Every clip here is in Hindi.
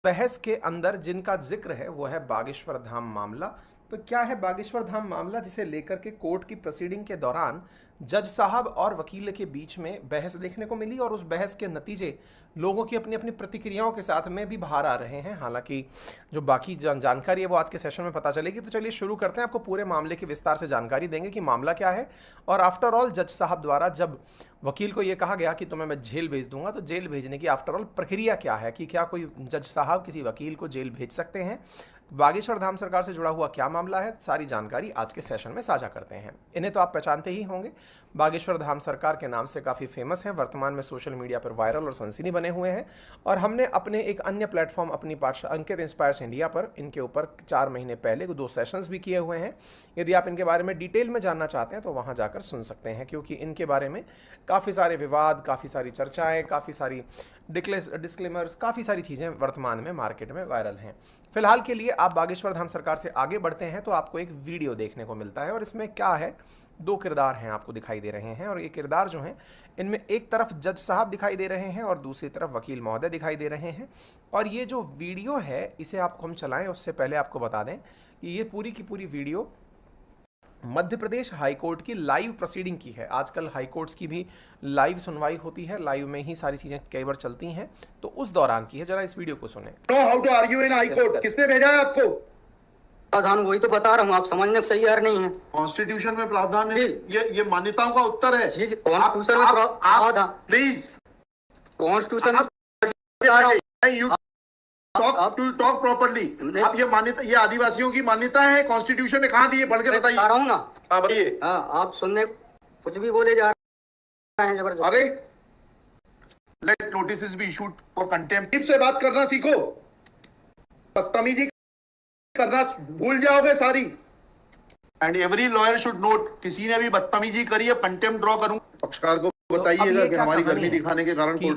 बहस के अंदर जिनका जिक्र है वो है बागेश्वर धाम मामला। तो क्या है बागेश्वर धाम मामला, जिसे लेकर के कोर्ट की प्रोसीडिंग के दौरान जज साहब और वकील के बीच में बहस देखने को मिली और उस बहस के नतीजे लोगों की अपनी अपनी प्रतिक्रियाओं के साथ में भी बाहर आ रहे हैं। हालांकि जो बाकी जानकारी है वो आज के सेशन में पता चलेगी। तो चलिए शुरू करते हैं, आपको पूरे मामले की विस्तार से जानकारी देंगे कि मामला क्या है। और आफ्टर ऑल जज साहब द्वारा जब वकील को ये कहा गया कि तुम्हें मैं जेल भेज दूंगा, तो जेल भेजने की आफ्टर ऑल प्रक्रिया क्या है, कि क्या कोई जज साहब किसी वकील को जेल भेज सकते हैं, बागेश्वर धाम सरकार से जुड़ा हुआ क्या मामला है, सारी जानकारी आज के सेशन में साझा करते हैं। इन्हें तो आप पहचानते ही होंगे, बागेश्वर धाम सरकार के नाम से काफ़ी फेमस हैं, वर्तमान में सोशल मीडिया पर वायरल और सनसनी बने हुए हैं। और हमने अपने एक अन्य प्लेटफॉर्म अपनी पाठशाला अंकित इंस्पायर्स इंडिया पर इनके ऊपर 4 महीने पहले 2 सेशंस भी किए हुए हैं। यदि आप इनके बारे में डिटेल में जानना चाहते हैं तो वहाँ जाकर सुन सकते हैं, क्योंकि इनके बारे में काफ़ी सारे विवाद, काफ़ी सारी चर्चाएँ, काफ़ी सारी डिस्क्लेमर्स, काफ़ी सारी चीज़ें वर्तमान में मार्केट में वायरल हैं। फिलहाल के लिए आप बागेश्वर धाम सरकार से आगे बढ़ते हैं तो आपको एक वीडियो देखने को मिलता है, और इसमें क्या है, 2 किरदार हैं आपको दिखाई दे रहे हैं। और ये किरदार जो हैं, इनमें एक तरफ जज साहब दिखाई दे रहे हैं और दूसरी तरफ वकील महोदय दिखाई दे रहे हैं। और ये जो वीडियो है इसे आपको हम चलाएं उससे पहले आपको बता दें कि ये पूरी की पूरी वीडियो मध्य प्रदेश हाईकोर्ट की लाइव प्रोसीडिंग की है। आजकल हाईकोर्ट्स की भी लाइव सुनवाई होती है, लाइव में ही सारी चीजें कई बार चलती हैं, तो उस दौरान की है। जरा इस वीडियो को सुने। How to argue in high court, किसने भेजा है आपको? प्रावधान वही तो बता रहा हूँ, आप समझने को तैयार नहीं है। कॉन्स्टिट्यूशन में प्रावधान है, ये मान्यताओं का उत्तर है। जी कॉन्स्टिट्यूशन में प्रावधान, प्लीज कॉन्स्टिट्यूशन में यू टॉक प्रॉपर्ली। आप ये मान्यता, ये आदिवासियों की मान्यता है, कॉन्स्टिट्यूशन ने कहाँ दी है, पढ़ के बताइए। बता रहा हूँ ना। हाँ बताइए। हाँ, आप सुनने कुछ भी बोले जा रहे हैं जबरदस्त। अरे let notice be issued for contempt. से बात करना सीखो, बदतमीजी करना भूल जाओगे सारी। And every lawyer should note, किसी ने भी बदतमीजी करी है, कंटेम्प्ट ड्रॉ करूं। पक्षकार को बताइएगा कि हमारी गर्मी दिखाने के कारण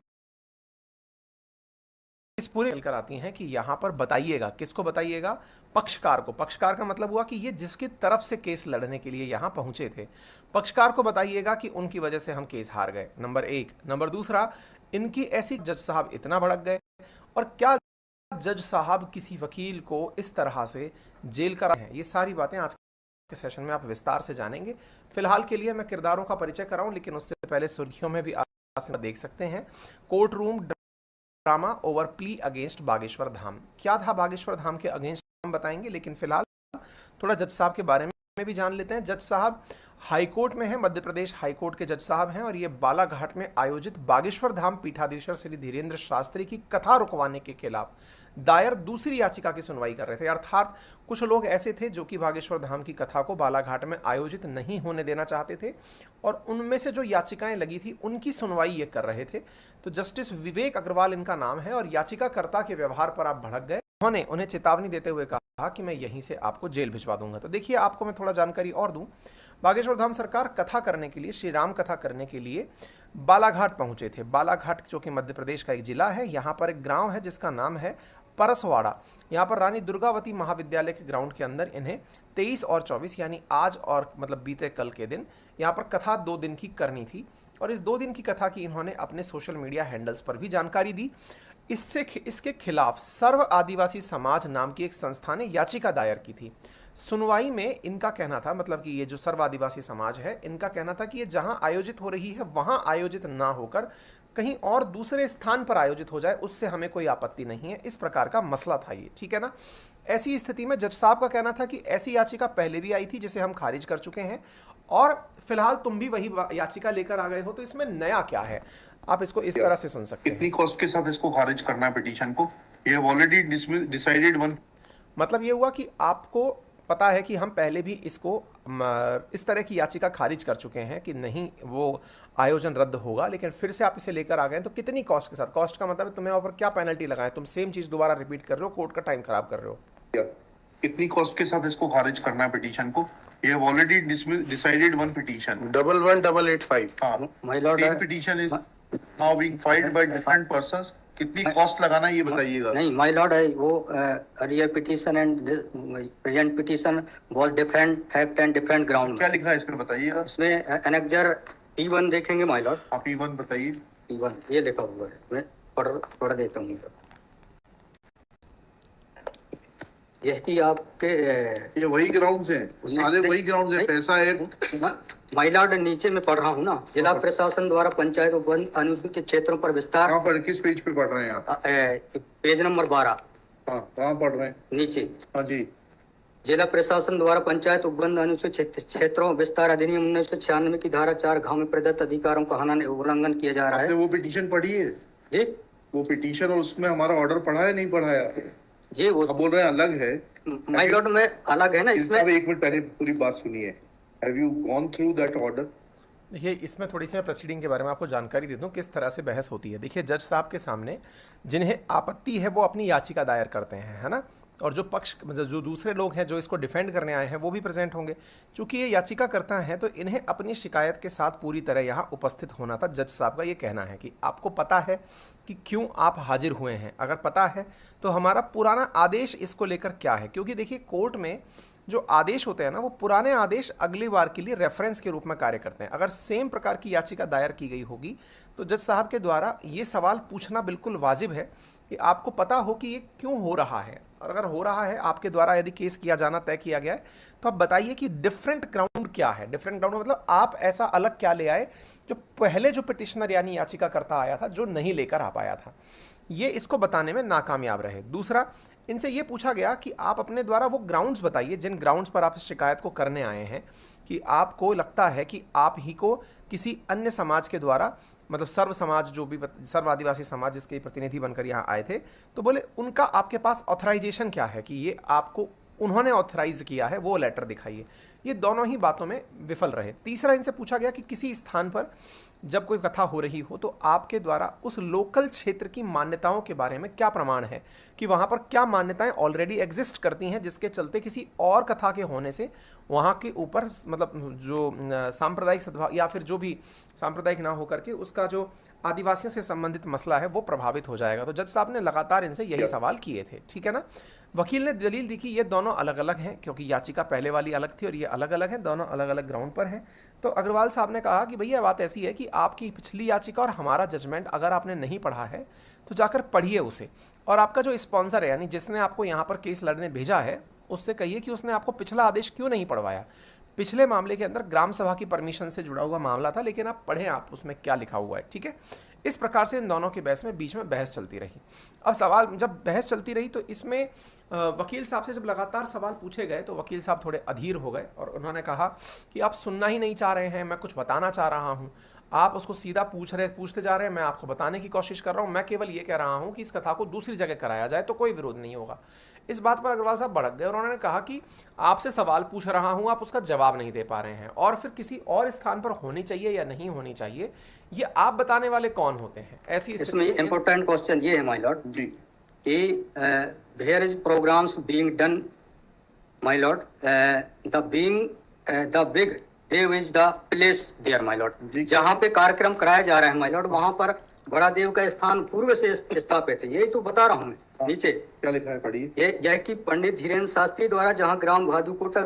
इस पूरे कर आती हैं कि यहाँ पर बताइएगा, किसको बताइएगा, पक्षकार को। पक्षकार का मतलब हुआ कि ये जिसकी तरफ से केस लड़ने के लिए यहाँ पहुंचे थे, पक्षकार को बताइएगा कि उनकी वजह से हम केस हार गए, नंबर 1। नंबर दूसरा, इनकी ऐसी जज साहब इतना भड़क गए, और क्या जज साहब किसी वकील को इस तरह से जेल करा है। ये सारी बातें आज के सेशन में आप विस्तार से जानेंगे। फिलहाल के लिए मैं किरदारों का परिचय कराऊं, लेकिन उससे पहले सुर्खियों में भी आप देख सकते हैं, courtroom drama over plea against Bageshwar Dham. क्या था बागेश्वर धाम के अगेंस्ट हम बताएंगे, लेकिन फिलहाल थोड़ा जज साहब के बारे में भी जान लेते हैं। जज साहब हाईकोर्ट में हैं, मध्य प्रदेश हाईकोर्ट के जज साहब हैं, और ये बालाघाट में आयोजित बागेश्वर धाम पीठाधीश्वर श्री धीरेन्द्र शास्त्री की कथा रुकवाने के खिलाफ दायर दूसरी याचिका की सुनवाई कर रहे थे। अर्थात कुछ लोग ऐसे थे जो कि बागेश्वर धाम की कथा को बालाघाट में आयोजित नहीं होने देना चाहते थे, और उनमें से जो याचिकाएं लगी थी उनकी सुनवाई ये कर रहे थे। तो जस्टिस विवेक अग्रवाल इनका नाम है, और याचिकाकर्ता के व्यवहार पर आप भड़क गए। उन्होंने उन्हें चेतावनी देते हुए कहा कि मैं यहीं से आपको जेल भिजवा दूंगा। तो देखिए, आपको मैं थोड़ा जानकारी और दूं। बागेश्वर धाम सरकार कथा करने के लिए, श्री राम कथा करने के लिए बालाघाट पहुंचे थे। बालाघाट जो कि मध्य प्रदेश का एक जिला है, यहाँ पर एक गांव है जिसका नाम है परसवाड़ा। यहाँ पर रानी दुर्गावती महाविद्यालय के ग्राउंड के अंदर इन्हें 23 और 24 यानी आज और मतलब बीते कल के दिन यहाँ पर कथा 2 दिन की करनी थी, और इस 2 दिन की कथा की इन्होंने अपने सोशल मीडिया हैंडल्स पर भी जानकारी दी। इसके खिलाफ सर्व आदिवासी समाज नाम की एक संस्था ने याचिका दायर की थी। सुनवाई में इनका कहना था, मतलब कि ये जो सर्व आदिवासी समाज है, इनका कहना था कि ये जहां आयोजित हो रही है वहां आयोजित ना होकर कहीं और दूसरे स्थान पर आयोजित हो जाए, उससे हमें कोई आपत्ति नहीं है। इस प्रकार का मसला था ये, ठीक है ना। ऐसी स्थिति में जज साहब का कहना था कि ऐसी याचिका पहले भी आई थी जिसे हम खारिज कर चुके हैं, और फिलहाल तुम भी वही याचिका लेकर आ गए हो, तो इसमें नया क्या है, आप इसको इस तरह से सुन सकते हैं। कितनी कॉस्ट के साथ इसको खारिज करना है पिटीशन को, ये ऑलरेडी डिसाइडेड वन। मतलब ये हुआ कि आपको पता है कि हम पहले भी इसको इस तरह की याचिका खारिज कर चुके हैं कि नहीं वो आयोजन रद्द होगा, लेकिन फिर से आप इसे लेकर आ गए। तो कितनी कॉस्ट के साथ, कॉस्ट का मतलब तुम्हें ऊपर क्या पेनल्टी लगाए, तुम सेम चीज दोबारा रिपीट कर रहे हो, कोर्ट का टाइम खराब कर रहे हो। कितनी कॉस्ट के साथ इसको खारिज करना है पिटीशन को, ये ऑलरेडी डिसाइडेड वन पिटीशन 11885। हाँ, my lord, petition is now being filed by different persons. कितनी कॉस्ट लगाना है ये बताइएगा। नहीं माय लॉर्ड, है वो earlier petition and present petition बहुत different fact and different ground. क्या लिखा है इसमें बताइएगा। इसमें एनेक्जर P1 देखेंगे माय लॉर्ड। आप P1 बताइए। P1 ये लिखा हुआ है, मैं पढ़ देता हूँ। यही आपके ये वही ग्राउंड्स हैं, सारे वही ग्राउंड्स हैं, पैसा है। माइलॉर्ड नीचे में पढ़ रहा हूँ ना, जिला प्रशासन द्वारा पंचायत वन अनुसूचित क्षेत्रों पर विस्तार। कहाँ पर, किस पेज पे पढ़ रहे हैं आप? Page number 12। हाँ, कहाँ पढ़ रहे हैं? नीचे। हाँ जी। जिला प्रशासन द्वारा पंचायत उपबंध अनुसूचित क्षेत्रों विस्तार अधिनियम 1996 की धारा 4 घ में प्रदत्त अधिकारों का उल्लंघन किया जा रहा है। आपने वो पिटीशन पढ़ी है जी? वो पिटीशन और उसमें हमारा ऑर्डर पढ़ा है, नहीं पढ़ा है? जी, वो बोल रहे हैं अलग है। माय लॉर्ड में अलग है ना इसमें। एक मिनट पहले पूरी बात सुनिए। Have you gone through that order? देखिए, इसमें थोड़ी सी मैं प्रोसीडिंग के बारे में आपको जानकारी दे दूं किस तरह से बहस होती है। देखिए, जज साहब के सामने जिन्हें आपत्ति है वो अपनी याचिका दायर करते हैं, है ना, और जो पक्ष मतलब जो दूसरे लोग हैं जो इसको डिफेंड करने आए हैं वो भी प्रेजेंट होंगे। चूंकि ये याचिका करता है तो इन्हें अपनी शिकायत के साथ पूरी तरह यहाँ उपस्थित होना था। जज साहब का ये कहना है कि आपको पता है कि क्यों आप हाजिर हुए हैं, अगर पता है तो हमारा पुराना आदेश इसको लेकर क्या है। क्योंकि देखिए, कोर्ट में जो आदेश होते हैं ना, वो पुराने आदेश अगली बार के लिए रेफरेंस के रूप में कार्य करते हैं। अगर सेम प्रकार की याचिका दायर की गई होगी तो जज साहब के द्वारा ये सवाल पूछना बिल्कुल वाजिब है कि आपको पता हो कि ये क्यों हो रहा है, और अगर हो रहा है आपके द्वारा यदि केस किया जाना तय किया गया है तो आप बताइए कि डिफरेंट ग्राउंड क्या है। डिफरेंट ग्राउंड मतलब आप ऐसा अलग क्या ले आए जो पहले जो पिटिशनर यानी याचिका करता आया था जो नहीं लेकर आ पाया था। ये इसको बताने में नाकामयाब रहे। दूसरा, इनसे ये पूछा गया कि आप अपने द्वारा वो ग्राउंड्स बताइए जिन ग्राउंड्स पर आप इस शिकायत को करने आए हैं, कि आपको लगता है कि आप ही को किसी अन्य समाज के द्वारा, मतलब सर्व समाज जो भी सर्व आदिवासी समाज जिसके प्रतिनिधि बनकर यहाँ आए थे, तो बोले उनका आपके पास ऑथराइजेशन क्या है कि ये आपको उन्होंने ऑथराइज किया है, वो लेटर दिखाइए। ये दोनों ही बातों में विफल रहे। तीसरा, इनसे पूछा गया कि किसी स्थान पर जब कोई कथा हो रही हो तो आपके द्वारा उस लोकल क्षेत्र की मान्यताओं के बारे में क्या प्रमाण है, कि वहाँ पर क्या मान्यताएं ऑलरेडी एग्जिस्ट करती हैं जिसके चलते किसी और कथा के होने से वहाँ के ऊपर मतलब जो सांप्रदायिक सद्भाव या फिर जो भी सांप्रदायिक ना होकर के उसका जो आदिवासियों से संबंधित मसला है वो प्रभावित हो जाएगा। तो जज साहब ने लगातार इनसे यही सवाल किए थे, ठीक है ना। वकील ने दलील दी कि ये दोनों अलग अलग हैं, क्योंकि याचिका पहले वाली अलग थी और ये अलग अलग हैं, दोनों अलग अलग ग्राउंड पर हैं। तो अग्रवाल साहब ने कहा कि भैया बात ऐसी है कि आपकी पिछली याचिका और हमारा जजमेंट अगर आपने नहीं पढ़ा है तो जाकर पढ़िए उसे, और आपका जो स्पॉन्सर है यानी जिसने आपको यहाँ पर केस लड़ने भेजा है उससे कहिए कि उसने आपको पिछला आदेश क्यों नहीं पढ़वाया। पिछले मामले के अंदर ग्राम सभा की परमिशन से जुड़ा हुआ मामला था, लेकिन आप पढ़ें आप उसमें क्या लिखा हुआ है, ठीक है। इस प्रकार से इन दोनों के बहस में बीच में बहस चलती रही। अब सवाल जब बहस चलती रही तो इसमें वकील साहब से जब लगातार सवाल पूछे गए तो वकील साहब थोड़े अधीर हो गए और उन्होंने कहा कि आप सुनना ही नहीं चाह रहे हैं, मैं कुछ बताना चाह रहा हूँ, आप उसको सीधा पूछते जा रहे हैं, मैं आपको बताने की कोशिश कर रहा हूँ, मैं केवल ये कह रहा हूँ कि इस कथा को दूसरी जगह कराया जाए तो कोई विरोध नहीं होगा। इस बात पर अग्रवाल साहब भड़क गए और उन्होंने कहा कि आपसे सवाल पूछ रहा हूँ, आप उसका जवाब नहीं दे पा रहे हैं, और फिर किसी और स्थान पर होनी चाहिए या नहीं होनी चाहिए ये आप बताने वाले कौन होते हैं। ऐसी इसमें इम्पोर्टेंट क्वेश्चन ये है माय लॉर्ड जी कि there is programs being done my lord, the big dev is the place there my lord. जहाँ पे कार्यक्रम कराया जा रहा है माय लॉर्ड वहाँ पर बड़ा देव का स्थान पूर्व से स्थापित है, यही तो बता रहा हूँ। नीचे क्या लिखा है पढ़िए। यह कि पंडित धीरेन्द्र शास्त्री द्वारा जहाँ ग्राम भादुकोट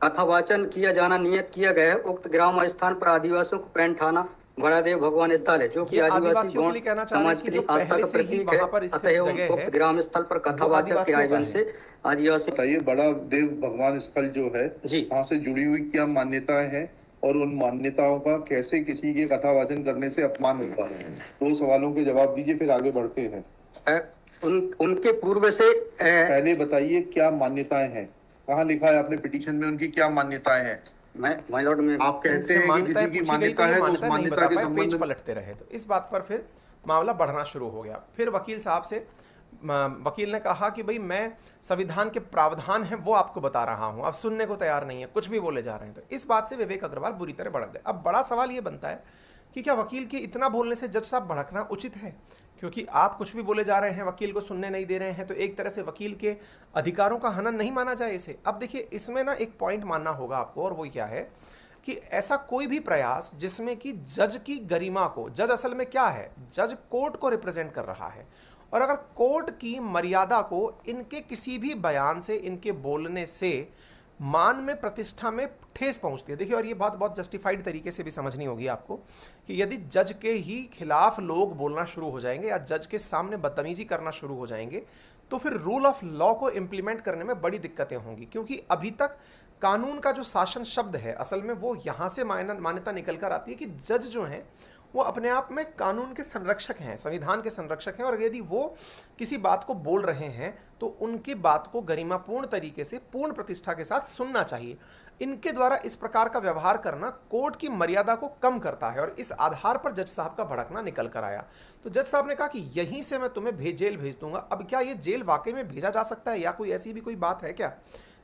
कथा वाचन किया जाना नियत किया गया है, उक्त ग्राम स्थान पर आदिवासियों को पैंट ठाना बड़ा देव भगवान स्थल है जो कि आदिवासी गौंड समाज के लिए आस्था का प्रतीक है। अतः उक्त ग्राम स्थल पर कथावाचक के आयोजन से आदिवासी बताइए बड़ा देव भगवान स्थल जो है वहाँ से जुड़ी हुई क्या मान्यताएं हैं और उन मान्यताओं का कैसे किसी के कथावाचन करने से अपमान होता है, दो सवालों के जवाब दीजिए फिर आगे बढ़ते हैं। उनके पूर्व से पहले बताइए क्या मान्यताएं हैं, कहाँ लिखा है आपने पिटीशन में उनकी क्या मान्यताएं हैं। माय लॉर्ड में आप कहते हैं कि किसी की मान्यता है तो उस मान्यता के संबंध में पलटते रहे, तो इस बात पर फिर मामला बढ़ना शुरू हो गया। फिर वकील साहब से वकील ने कहा कि भाई मैं संविधान के प्रावधान हैं वो आपको बता रहा हूं, आप सुनने को तैयार नहीं है, कुछ भी बोले जा रहे हैं। तो इस बात से विवेक अग्रवाल बुरी तरह भड़क गए। अब बड़ा सवाल ये बनता है कि क्या वकील के इतना बोलने से जज साहब भड़कना उचित है, क्योंकि आप कुछ भी बोले जा रहे हैं, वकील को सुनने नहीं दे रहे हैं, तो एक तरह से वकील के अधिकारों का हनन नहीं माना जाए इसे। अब देखिए इसमें ना एक पॉइंट मानना होगा आपको, और वो क्या है कि ऐसा कोई भी प्रयास जिसमें कि जज की गरिमा को, जज असल में क्या है, जज कोर्ट को रिप्रेजेंट कर रहा है, और अगर कोर्ट की मर्यादा को इनके किसी भी बयान से, इनके बोलने से मान में, प्रतिष्ठा में ठेस पहुंचती है। देखिए, और ये बात बहुत जस्टिफाइड तरीके से भी समझनी होगी आपको कि यदि जज के ही खिलाफ लोग बोलना शुरू हो जाएंगे या जज के सामने बदतमीजी करना शुरू हो जाएंगे तो फिर रूल ऑफ लॉ को इंप्लीमेंट करने में बड़ी दिक्कतें होंगी, क्योंकि अभी तक कानून का जो शासन शब्द है असल में वो यहाँ से मान्यता निकल कर आती है कि जज जो हैं वो अपने आप में कानून के संरक्षक हैं, संविधान के संरक्षक हैं, और यदि वो किसी बात को बोल रहे हैं तो उनकी बात को गरिमापूर्ण तरीके से पूर्ण प्रतिष्ठा के साथ सुनना चाहिए। इनके द्वारा इस प्रकार का व्यवहार करना कोर्ट की मर्यादा को कम करता है, और इस आधार पर जज साहब का भड़कना निकल कर आया। तो जज साहब ने कहा कि यहीं से मैं तुम्हें जेल भेज दूंगा। अब क्या ये जेल वाकई में भेजा जा सकता है या कोई ऐसी भी कोई बात है क्या?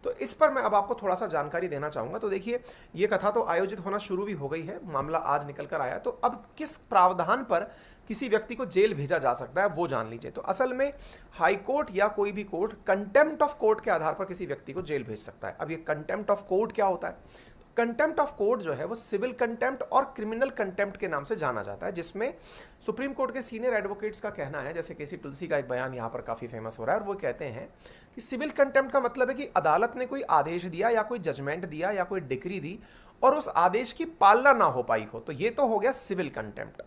तो इस पर मैं अब आपको थोड़ा सा जानकारी देना चाहूँगा। तो देखिए, ये कथा तो आयोजित होना शुरू भी हो गई है, मामला आज निकल कर आया। तो अब किस प्रावधान पर किसी व्यक्ति को जेल भेजा जा सकता है वो जान लीजिए। तो असल में हाई कोर्ट या कोई भी कोर्ट कंटेम्प्ट ऑफ कोर्ट के आधार पर किसी व्यक्ति को जेल भेज सकता है। अब ये कंटेम्प्ट ऑफ कोर्ट क्या होता है? कंटेम्प्ट ऑफ कोर्ट जो है वो सिविल कंटेम्प्ट और क्रिमिनल कंटेम्प्ट के नाम से जाना जाता है, जिसमें सुप्रीम कोर्ट के सीनियर एडवोकेट्स का कहना है, जैसे केसी तुलसी का एक बयान यहाँ पर काफ़ी फेमस हो रहा है, और वो कहते हैं कि सिविल कंटेम्प्ट का मतलब है कि अदालत ने कोई आदेश दिया या कोई जजमेंट दिया या कोई डिक्री दी और उस आदेश की पालना ना हो पाई हो, तो ये तो हो गया सिविल कंटेम्प्ट।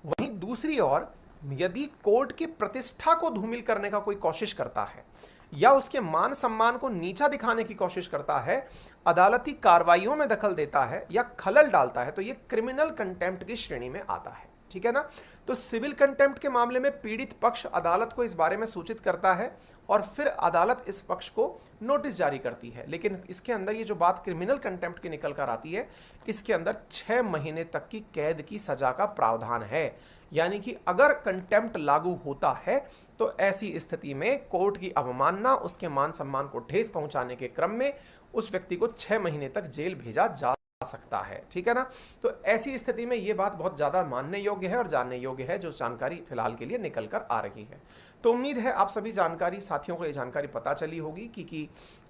वहीं दूसरी ओर यदि कोर्ट की प्रतिष्ठा को धूमिल करने का कोई कोशिश करता है या उसके मान सम्मान को नीचा दिखाने की कोशिश करता है, अदालती कार्रवाइयों में दखल देता है या खलल डालता है, तो ये क्रिमिनल कंटेम्प्ट की श्रेणी में आता है। ठीक है ना? तो सिविल कंटेम्प्ट के मामले में पीड़ित पक्ष अदालत को इस बारे में सूचित करता है और फिर अदालत इस पक्ष को नोटिस जारी करती है। लेकिन इसके अंदर ये जो बात क्रिमिनल कंटेम्प्ट की निकल कर आती है, इसके अंदर 6 महीने तक की कैद की सजा का प्रावधान है। यानी कि अगर कंटेम्प्ट लागू होता है तो ऐसी स्थिति में कोर्ट की अवमानना, उसके मान सम्मान को ठेस पहुंचाने के क्रम में उस व्यक्ति को 6 महीने तक जेल भेजा जा सकता है। ठीक है ना? तो ऐसी स्थिति में ये बात बहुत ज्यादा मानने योग्य है और जानने योग्य है, जो जानकारी फिलहाल के लिए निकल कर आ रही है। तो उम्मीद है आप सभी साथियों को ये जानकारी पता चली होगी कि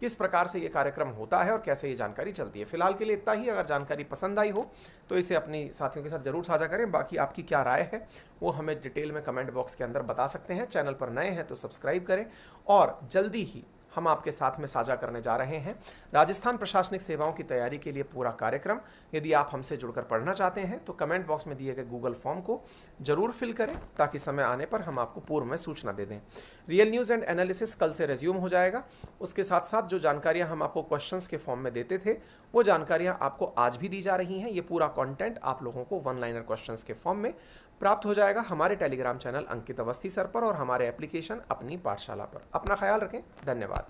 किस प्रकार से ये कार्यक्रम होता है और कैसे ये जानकारी चलती है। फिलहाल के लिए इतना ही। अगर जानकारी पसंद आई हो तो इसे अपनी साथियों के साथ जरूर साझा करें। बाकी आपकी क्या राय है वो हमें डिटेल में कमेंट बॉक्स के अंदर बता सकते हैं। चैनल पर नए हैं तो सब्सक्राइब करें, और जल्दी ही हम आपके साथ में साझा करने जा रहे हैं राजस्थान प्रशासनिक सेवाओं की तैयारी के लिए पूरा कार्यक्रम। यदि आप हमसे जुड़कर पढ़ना चाहते हैं तो कमेंट बॉक्स में दिए गए गूगल फॉर्म को जरूर फिल करें, ताकि समय आने पर हम आपको पूर्व में सूचना दे दें। रियल न्यूज़ एंड एनालिसिस कल से रेज्यूम हो जाएगा। उसके साथ साथ जो जानकारियां हम आपको क्वेश्चंस के फॉर्म में देते थे वो जानकारियां आपको आज भी दी जा रही हैं। ये पूरा कंटेंट आप लोगों को 1 लाइनर क्वेश्चंस के फॉर्म में प्राप्त हो जाएगा हमारे टेलीग्राम चैनल अंकित अवस्थी सर पर और हमारे एप्लीकेशन अपनी पाठशाला पर। अपना ख्याल रखें। धन्यवाद।